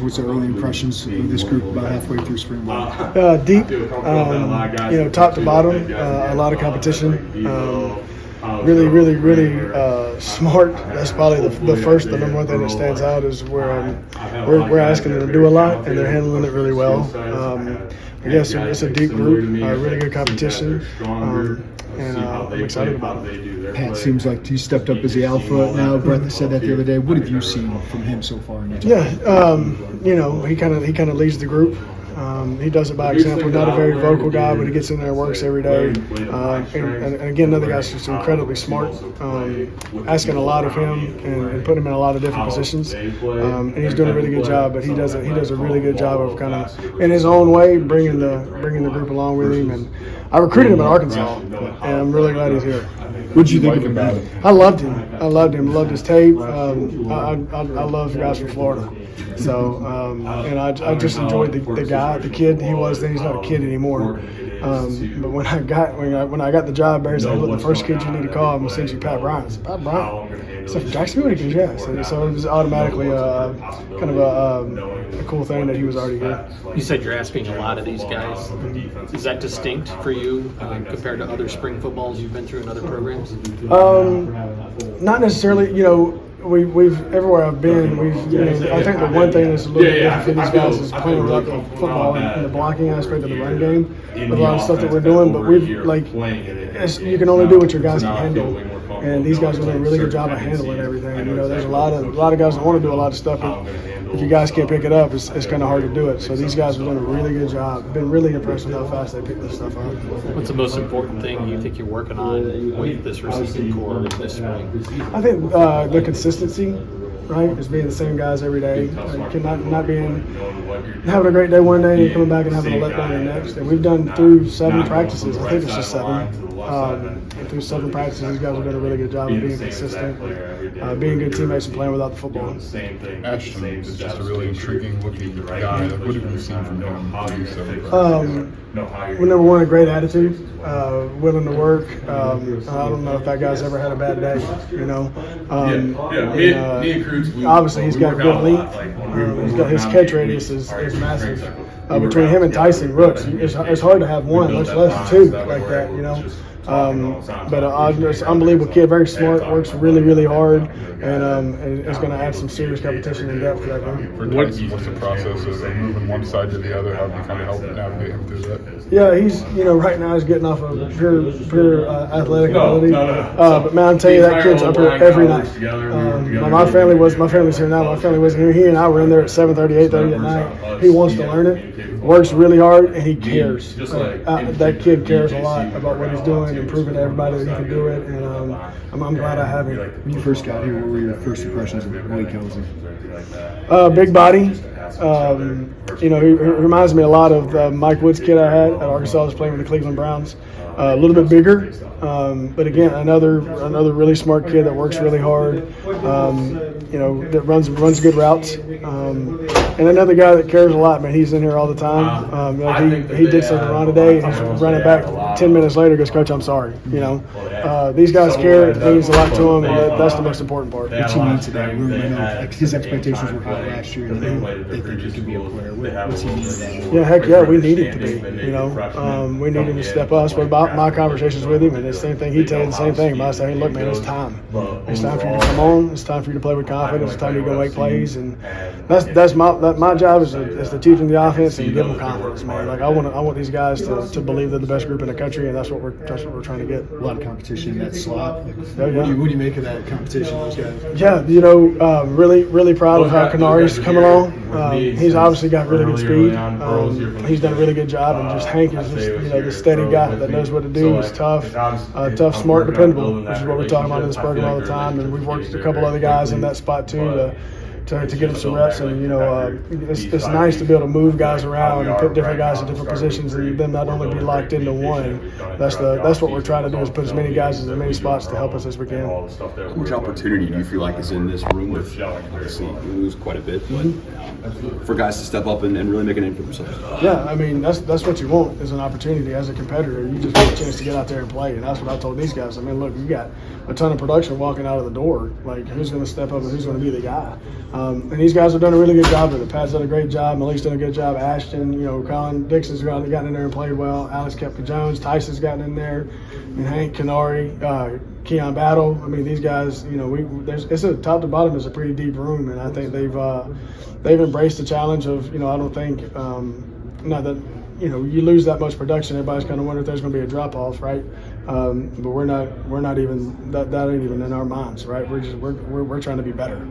What's the early impressions of this group about halfway through spring ball? Deep, top to bottom, a lot of competition. Really smart. That's probably the number one thing that stands out is where we're asking them to do a lot, and they're handling it really well. I guess it's a deep group, really good competition, and I'm excited about it. Pat seems like he stepped up as the alpha now. Brett said that the other day. What have you seen from him so far in your time? He kind of leads the group. He does it by example. Not a very vocal guy, but he gets in there and works every day. And again, another guy's just incredibly smart, asking a lot of him and putting him in a lot of different positions. And he's doing a really good job. But he does a really good job of kind of, in his own way, bringing the group along with him. And I recruited him in Arkansas, and I'm really glad he's here. What did you think of him? I loved him. Loved his tape. I love guys from Florida. So, and I just enjoyed the guy, the kid he was. Then he's not a kid anymore. But when I got the job, Barry said, "Look, the first kid you need to call, I'm gonna send you Pat Bryant." I said, "Pat Bryant?" So from Jacksonville, he goes, "Yeah." So it was automatically kind of a cool thing that he was already here. You said you're asking a lot of these guys. Is that distinct for you compared to other spring footballs you've been through in other programs? Not necessarily. We've everywhere I've been. I think the one thing that's a little bit different for these guys is playing without the football and the blocking aspect of the run game. With a lot of stuff that we're doing, but you can only do what your guys can handle. And these guys are doing a really good job of handling everything. There's a lot of guys that want to do a lot of stuff, but if you guys can't pick it up, it's kind of hard to do it. So these guys are doing a really good job. Been really impressed with how fast they pick this stuff up. What's the most important thing you think you're working on with this receiving core this spring? I think the consistency, right, is being the same guys every day. Not having a great day one day and coming back and having a letdown the next. And we've done through 7 practices. I think it's just 7. Through 7 practices, these guys have done a really good job of being consistent, being good teammates, and playing without the football. Ashton is just a really intriguing looking guy. What have you seen from him? Number one, a great attitude, willing to work. I don't know if that guy's ever had a bad day. Obviously, he's got good length. He's got his catch radius is massive. Between him and Tyson Rooks, it's hard to have one, much less 2 like that. But just unbelievable kid, very smart, works really hard, and is going to add some serious competition and depth to that game. What's the process of moving one side to the other? How do you kind of help navigate him through that? Yeah, he's right now he's getting off of pure athletic ability. But man, I'll tell you, that kid's up here every night. My family's here now. My family wasn't here. He and I were in there at 7:30, 8:30 at night. He wants to learn it, works really hard, and he cares. That kid cares a lot about what he's doing and proving to everybody that he can do it. And I'm glad I have him. When you first got here, what were your first impressions of Malik Kelsey? Big body. He reminds me a lot of the Mike Woods kid I had at Arkansas. I was playing with the Cleveland Browns. A little bit bigger, but again, another really smart kid that works really hard. That runs good routes. And another guy that cares a lot, man. He's in here all the time. He did something wrong today, and he's running back 10 minutes later. Goes, "Coach, I'm sorry." These guys care. It means a lot to them, and that's the most important part. What you need to that room, his expectations were high last year, and they think he can be a player. What's he need to that? Yeah, heck yeah, we need him to be. We need him to step up. What about my conversations with him, and the same thing, he tells you the same thing. I say, "Hey, look, man, it's time. It's time for you to come on. It's time for you to play with confidence. It's time for you to go make plays." And that's my job is to teach them the offense and give them confidence, man. Like I want these guys to believe they're the best group in the country, and that's what we're trying to get. A lot of competition in that slot. Yeah. What do you make of that competition, those guys? Yeah, really proud of how Canari's come along. He's obviously got really good speed. He's done a really good job, and just Hank is just the steady guy that knows what to do. He's tough, smart, dependable, which is what we talk about in this program all the time. And we've worked with a couple other guys in that spot too to get them some reps. And it's nice to be able to move guys around and put different guys in different positions, and them not only be locked into one. That's what we're trying to do, is put as many guys in as many spots to help us as we can. How much opportunity do you feel like is in this room? With obviously you lose quite a bit, but for guys to step up and really make a name for themselves. Yeah, I mean that's what you want, is an opportunity as a competitor. You just want a chance to get out there and play, and that's what I told these guys. I mean, look, you got a ton of production walking out of the door. Like, who's going to step up and who's going to be the guy? And these guys have done a really good job with it. Pat's done a great job. Malik's done a good job. Ashton, Colin Dixon's gotten in there and played well. Alex Kepka-Jones, Tyson's gotten in there, and Hank, Canary, Keon Battle. I mean, these guys, it's a top to bottom is a pretty deep room, and I think they've embraced the challenge of, I don't think, not that, you lose that much production, everybody's kind of wondering if there's going to be a drop off, right? But we're not even that ain't even in our minds, right? We're trying to be better.